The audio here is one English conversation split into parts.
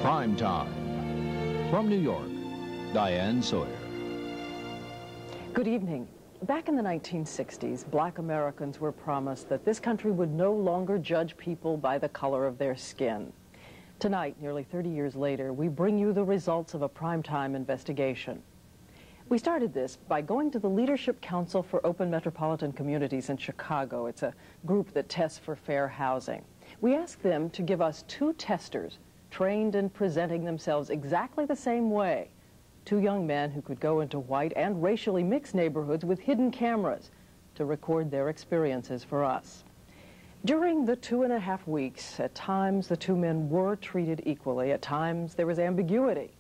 Prime Time. From New York, Diane Sawyer. Good evening. Back in the 1960s, black Americans were promised that this country would no longer judge people by the color of their skin. Tonight, nearly 30 years later, we bring you the results of a primetime investigation. We started this by going to the Leadership Council for Open Metropolitan Communities in Chicago. It's a group that tests for fair housing. We asked them to give us two testers trained in presenting themselves exactly the same way. Two young men who could go into white and racially mixed neighborhoods with hidden cameras to record their experiences for us. During the 2.5 weeks, at times the two men were treated equally, at times there was ambiguity.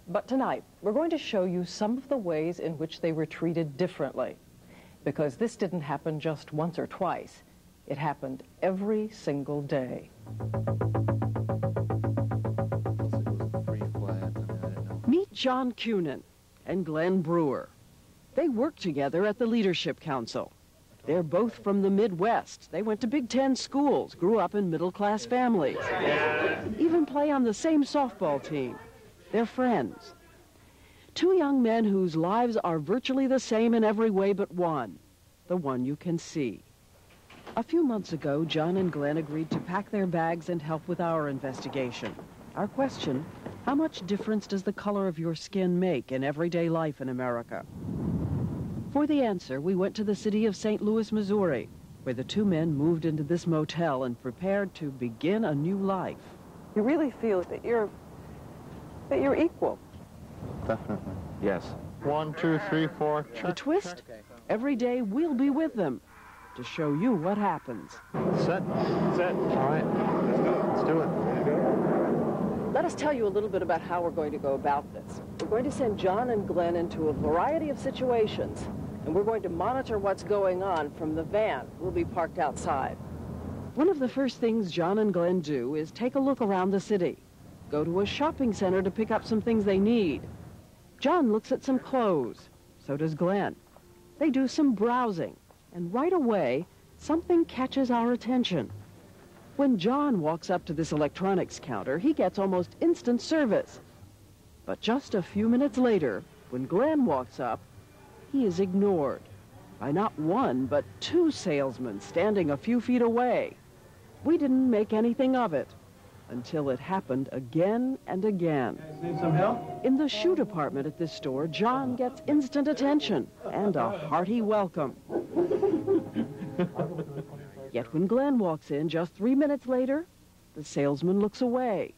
But tonight, we're going to show you some of the ways in which they were treated differently. Because this didn't happen just once or twice. It happened every single day. Meet John Cunin and Glenn Brewer. They work together at the Leadership Council. They're both from the Midwest. They went to Big Ten schools, grew up in middle-class families, even play on the same softball team. They're friends. Two young men whose lives are virtually the same in every way but one, the one you can see. A few months ago, John and Glenn agreed to pack their bags and help with our investigation. Our question, how much difference does the color of your skin make in everyday life in America? For the answer, we went to the city of St. Louis, Missouri, where the two men moved into this motel and prepared to begin a new life. You really feel that you're equal. Definitely. Yes. 1, 2, 3, 4. The twist? Every day we'll be with them to show you what happens. Set. Set. All right. Let's do it. Let us tell you a little bit about how we're going to go about this. We're going to send John and Glenn into a variety of situations, and we're going to monitor what's going on from the van. We'll be parked outside. One of the first things John and Glenn do is take a look around the city. Go to a shopping center to pick up some things they need. John looks at some clothes. So does Glenn. They do some browsing. And right away, something catches our attention. When John walks up to this electronics counter, he gets almost instant service. But just a few minutes later, when Glenn walks up, he is ignored by not one, but two salesmen standing a few feet away. We didn't make anything of it until it happened again and again. Need some help? In the shoe department at this store, John gets instant attention and a hearty welcome. Yet when Glenn walks in just 3 minutes later, the salesman looks away.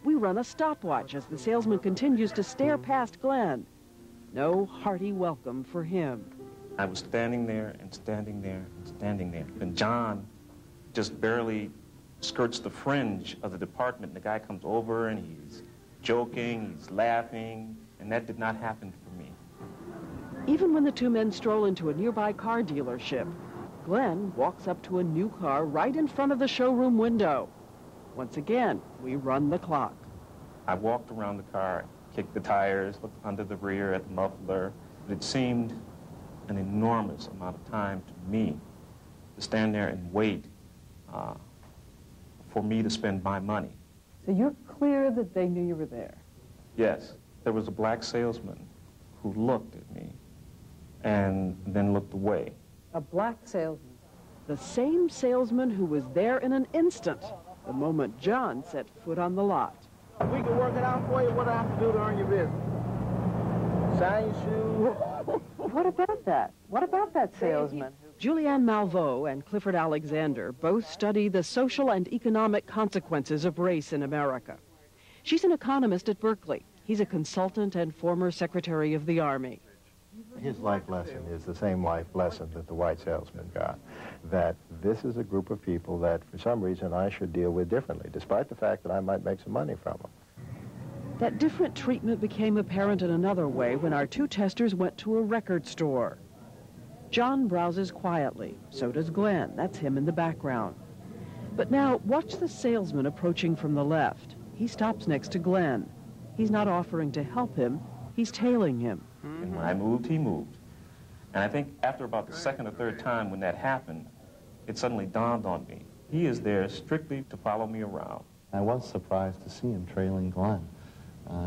We run a stopwatch as the salesman continues to stare past Glenn. No hearty welcome for him. I was standing there and standing there and standing there. And John just barely skirts the fringe of the department. The guy comes over and he's joking, he's laughing, and that did not happen for me. Even when the two men stroll into a nearby car dealership, Glenn walks up to a new car right in front of the showroom window. Once again, we run the clock. I walked around the car, kicked the tires, looked under the rear at the muffler. It seemed an enormous amount of time to me to stand there and wait for me to spend my money. So you're clear that they knew you were there? Yes. There was a black salesman who looked at me and then looked away. A black salesman? The same salesman who was there in an instant, the moment John set foot on the lot. We can work it out for you. What do I have to do to earn your business? Sign your shoes. What about that? What about that salesman? Julianne Malveaux and Clifford Alexander both study the social and economic consequences of race in America. She's an economist at Berkeley. He's a consultant and former Secretary of the Army. His life lesson is the same life lesson that the white salesman got, that this is a group of people that for some reason I should deal with differently, despite the fact that I might make some money from them. That different treatment became apparent in another way when our two testers went to a record store. John browses quietly, so does Glenn. That's him in the background. But now, watch the salesman approaching from the left. He stops next to Glenn. He's not offering to help him, he's tailing him. And when I moved, he moved. And I think after about the second or third time when that happened, it suddenly dawned on me. He is there strictly to follow me around. I was surprised to see him trailing Glenn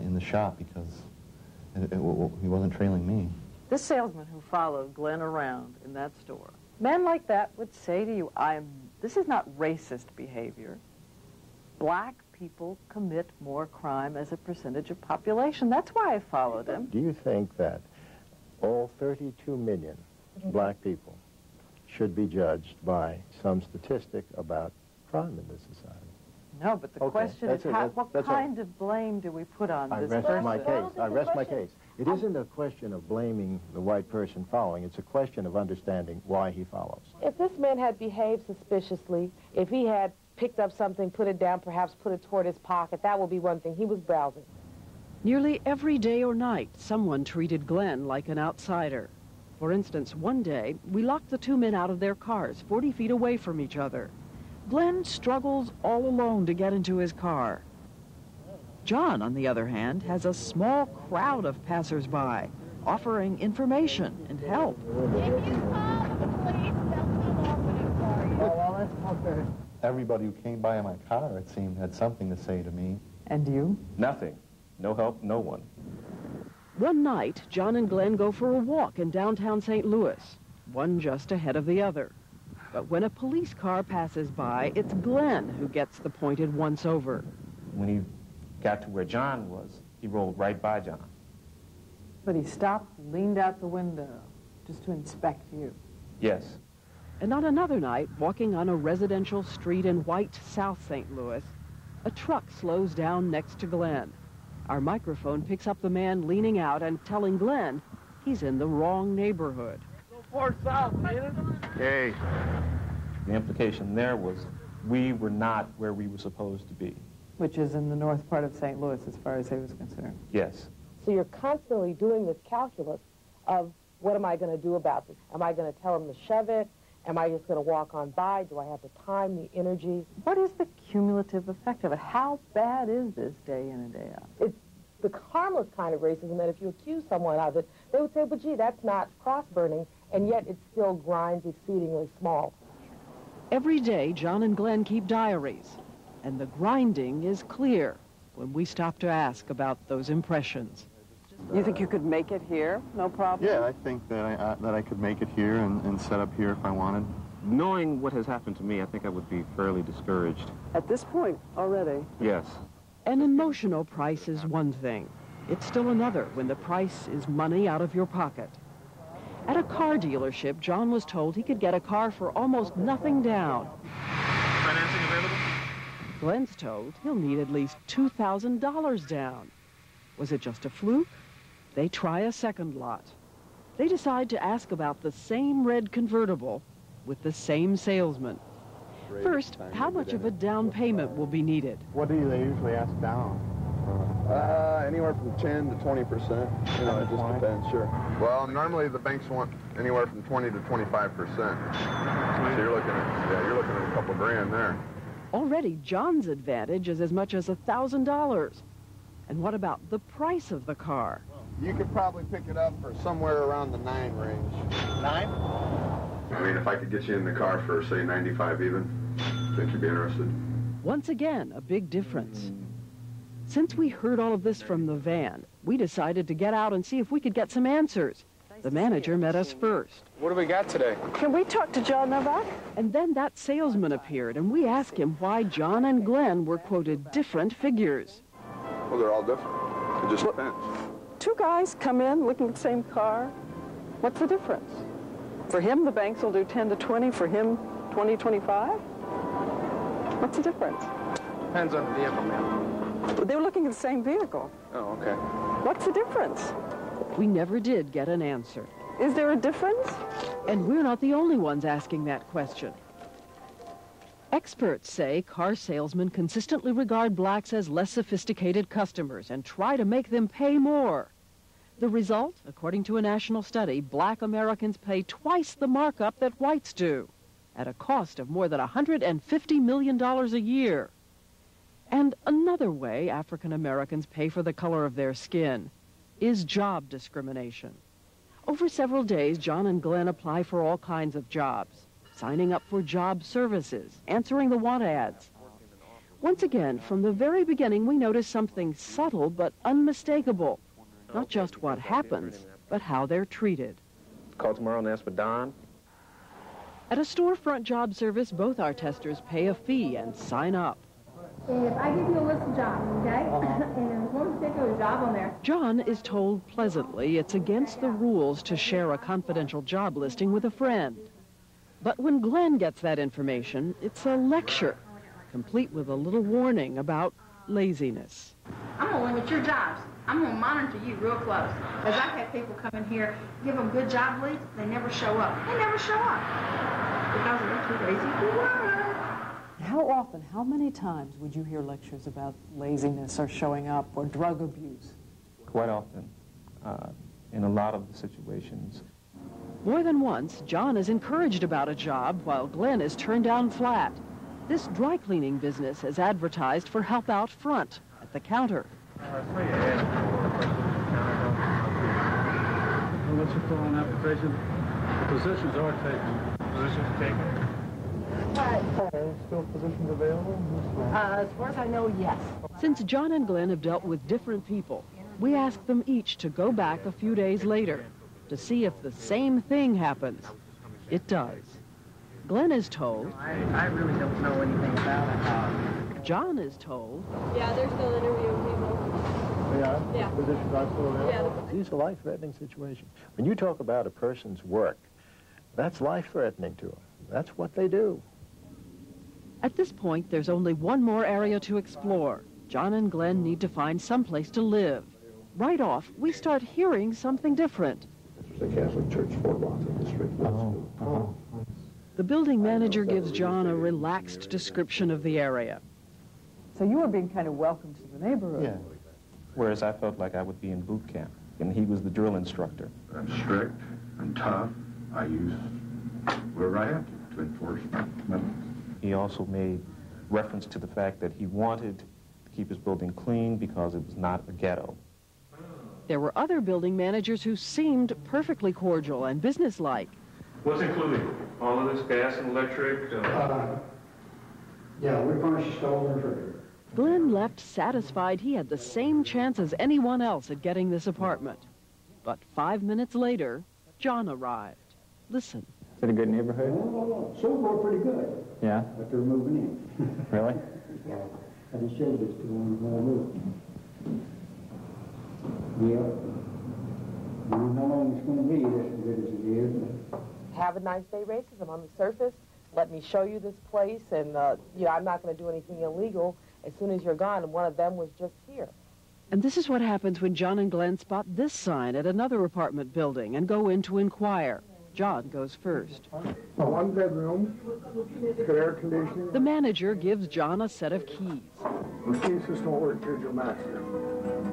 in the shop because he wasn't trailing me. This salesman who followed Glenn around in that store, men like that would say to you, this is not racist behavior. Black people commit more crime as a percentage of population. That's why I followed him. Do you think that all 32 million black people should be judged by some statistic about crime in this society? No, but the question is, what kind of blame do we put on this person? I rest my case. It isn't a question of blaming the white person following. It's a question of understanding why he follows. If this man had behaved suspiciously, if he had picked up something, put it down, perhaps put it toward his pocket, that would be one thing. He was browsing. Nearly every day or night, someone treated Glenn like an outsider. For instance, one day, we locked the two men out of their cars, 40 feet away from each other. Glenn struggles all alone to get into his car. John, on the other hand, has a small crowd of passers-by, offering information and help. If you call the police, they'll come opening for you. Everybody who came by in my car, it seemed, had something to say to me. And you? Nothing. No help, no one. One night, John and Glenn go for a walk in downtown St. Louis, one just ahead of the other. But when a police car passes by, it's Glenn who gets the pointed once-over. When he got to where John was, he rolled right by John. But he stopped, leaned out the window, just to inspect you. Yes. And on another night, walking on a residential street in white South St. Louis, a truck slows down next to Glenn. Our microphone picks up the man leaning out and telling Glenn he's in the wrong neighborhood. Go far south, man. Hey. The implication there was we were not where we were supposed to be. Which is in the north part of St. Louis, as far as he was concerned. Yes. So you're constantly doing this calculus of what am I going to do about this? Am I going to tell him to shove it? Am I just going to walk on by? Do I have the time, the energy? What is the cumulative effect of it? How bad is this day in and day out? It's the harmless kind of racism that if you accuse someone of it, they would say, but gee, that's not cross-burning, and yet it still grinds exceedingly small. Every day, John and Glenn keep diaries, and the grinding is clear when we stop to ask about those impressions. You think you could make it here? No problem? Yeah, I think that I could make it here and set up here if I wanted. Knowing what has happened to me, I think I would be fairly discouraged. At this point already? Yes. An emotional price is one thing. It's still another when the price is money out of your pocket. At a car dealership, John was told he could get a car for almost nothing down. Financing available? Glenn's told he'll need at least $2,000 down. Was it just a fluke? They try a second lot. They decide to ask about the same red convertible with the same salesman. First, how much of a down payment will be needed? What do they usually ask down? Anywhere from 10 to 20%. You know, it just depends, sure. Well, normally the banks want anywhere from 20 to 25%. So you're looking at a couple grand there. Already, John's advantage is as much as $1,000. And what about the price of the car? You could probably pick it up for somewhere around the 9 range. 9? I mean, if I could get you in the car for, say, 95 even, think you'd be interested. Once again, a big difference. Since we heard all of this from the van, we decided to get out and see if we could get some answers. The manager met us first. What do we got today? Can we talk to John Novak? And then that salesman appeared, and we asked him why John and Glenn were quoted different figures. Well, they're all different. It just depends. Two guys come in looking at the same car. What's the difference? For him, the banks will do 10 to 20. For him, 20, 25? What's the difference? Depends on the vehicle, ma'am. They were looking at the same vehicle. Oh, okay. What's the difference? We never did get an answer. Is there a difference? And we're not the only ones asking that question. Experts say car salesmen consistently regard blacks as less sophisticated customers and try to make them pay more. The result, according to a national study, black Americans pay twice the markup that whites do, at a cost of more than $150 million a year. And another way African Americans pay for the color of their skin is job discrimination. Over several days, John and Glenn apply for all kinds of jobs, signing up for job services, answering the want ads. Once again, from the very beginning, we notice something subtle but unmistakable. Not just what happens, but how they're treated. Call tomorrow and ask for Don. At a storefront job service, both our testers pay a fee and sign up. If I give you a list of jobs, okay? And there's one particular job on there. John is told pleasantly it's against the rules to share a confidential job listing with a friend. But when Glenn gets that information, it's a lecture, complete with a little warning about laziness. I'm going to limit your jobs. I'm going to monitor you real close. Because I've had people come in here, give them good job leads, they never show up. They never show up. Because they're too lazy to work. How often, how many times would you hear lectures about laziness or showing up or drug abuse? Quite often, in a lot of the situations. More than once, John is encouraged about a job while Glenn is turned down flat. This dry cleaning business is advertised for help out front at the counter. What's your full on application? The positions are taken. Positions taken. Still positions available? As far as I know, yes. Since John and Glenn have dealt with different people, we ask them each to go back a few days later to see if the same thing happens. It does. Glenn is told. I really don't know anything about it. John is told. Yeah, they're still interviewing people. Yeah? Positions are still available? Yeah. These are life-threatening situations. When you talk about a person's work, that's life-threatening to them. That's what they do. At this point, there's only one more area to explore. John and Glenn need to find someplace to live. Right off, we start hearing something different. The Catholic Church, Fort Watson District. The building manager gives John a relaxed description of the area. So you were being kind of welcomed to the neighborhood. Yeah. Whereas I felt like I would be in boot camp, and he was the drill instructor. I'm strict, I'm tough, I use whatever I have to enforce my methods. He also made reference to the fact that he wanted to keep his building clean because it was not a ghetto. There were other building managers who seemed perfectly cordial and businesslike. What's included? All of this, gas and electric? Yeah, we furnish the stove and refrigerator. Glenn left satisfied he had the same chance as anyone else at getting this apartment. But 5 minutes later, John arrived. Listen. Is it a good neighborhood? So far, pretty good. Yeah? But they're moving in. Really? Yeah. I just showed this to them when I moved. Yeah. I don't know how long it's going to be this as good as it is. But... Have a nice day, racism on the surface. Let me show you this place, and I'm not going to do anything illegal as soon as you're gone, and one of them was just here. And this is what happens when John and Glenn spot this sign at another apartment building and go in to inquire. John goes first. A one-bedroom, air conditioning. The manager gives John a set of keys. The key system will work as your master.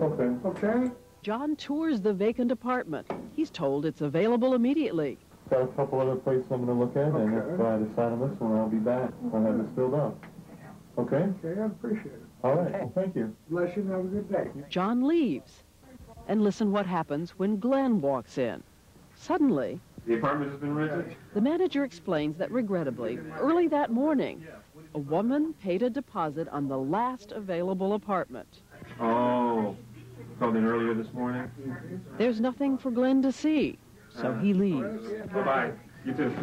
Okay. Okay? John tours the vacant apartment. He's told it's available immediately. Got a couple other places I'm going to look at, and if I decide on this one, I'll be back. I'll have this filled up. Okay? Okay, I appreciate it. All right. Well, thank you. Bless you and have a good day. John leaves. And listen what happens when Glenn walks in. Suddenly, The apartment has been rented? the manager explains that regrettably, early that morning, a woman paid a deposit on the last available apartment. Oh, called in earlier this morning? There's nothing for Glenn to see, so he leaves. Bye-bye. You too.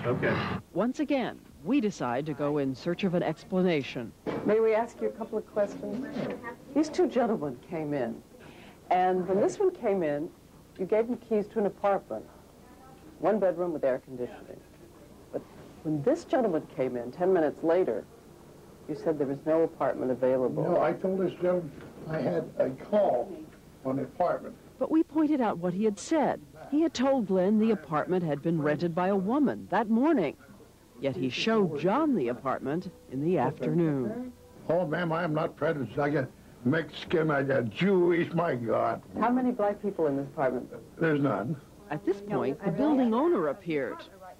Okay. Once again, we decide to go in search of an explanation. May we ask you a couple of questions? These two gentlemen came in, and when this one came in, you gave him keys to an apartment, one bedroom with air conditioning. But when this gentleman came in 10 minutes later, you said there was no apartment available. No, I told this gentleman I had a call on the apartment. But we pointed out what he had said. He had told Glenn the apartment had been rented by a woman that morning. Yet he showed John the apartment in the afternoon. Oh, ma'am, I am not prejudiced. I got Mexican, I got Jewish, my God. How many black people in this apartment? There's none. At this point, the building owner appeared,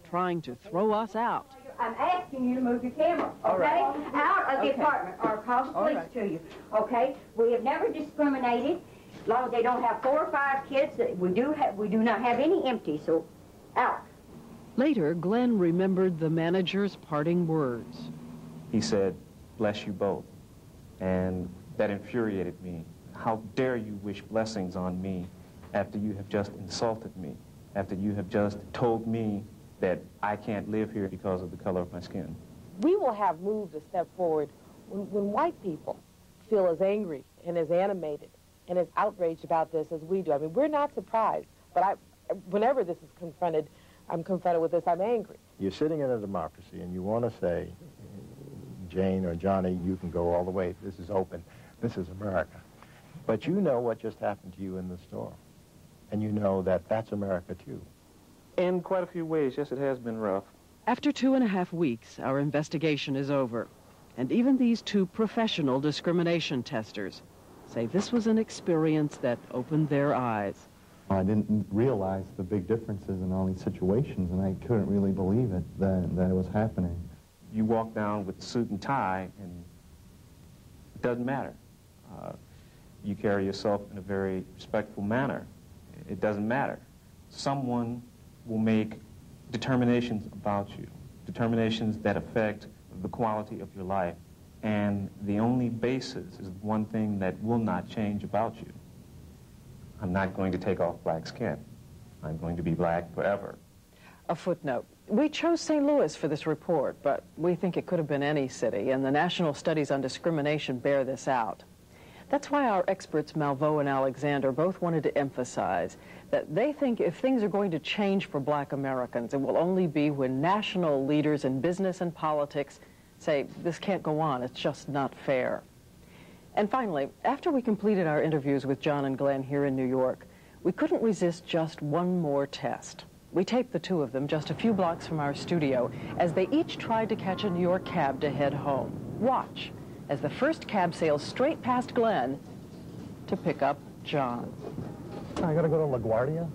trying to throw us out. I'm asking you to move your camera, okay? Out of the apartment or call the police to you, okay? We have never discriminated. As long as they don't have 4 or 5 kids, we do not have any empty, so out. Later, Glenn remembered the manager's parting words. He said, bless you both. And that infuriated me. How dare you wish blessings on me after you have just insulted me, after you have just told me that I can't live here because of the color of my skin. We will have moved a step forward when white people feel as angry and as animated and as outraged about this as we do. I mean, we're not surprised, but whenever this is confronted, I'm confronted with this, I'm angry. You're sitting in a democracy and you want to say, Jane or Johnny, you can go all the way. This is open. This is America. But you know what just happened to you in the store. And you know that that's America, too. In quite a few ways, yes, it has been rough. After 2.5 weeks, our investigation is over. And even these two professional discrimination testers say this was an experience that opened their eyes. I didn't realize the big differences in all these situations, and I couldn't really believe it, that it was happening. You walk down with suit and tie, and it doesn't matter. You carry yourself in a very respectful manner. It doesn't matter. Someone will make determinations about you, determinations that affect the quality of your life, and the only basis is one thing that will not change about you. I'm not going to take off black skin. I'm going to be black forever. A footnote. We chose St. Louis for this report, but we think it could have been any city, and the national studies on discrimination bear this out. That's why our experts, Malveaux and Alexander, both wanted to emphasize that they think if things are going to change for black Americans, it will only be when national leaders in business and politics say, this can't go on, it's just not fair. And finally, after we completed our interviews with John and Glenn here in New York, we couldn't resist just one more test. We taped the two of them just a few blocks from our studio as they each tried to catch a New York cab to head home. Watch as the first cab sails straight past Glenn to pick up John. I gotta go to LaGuardia?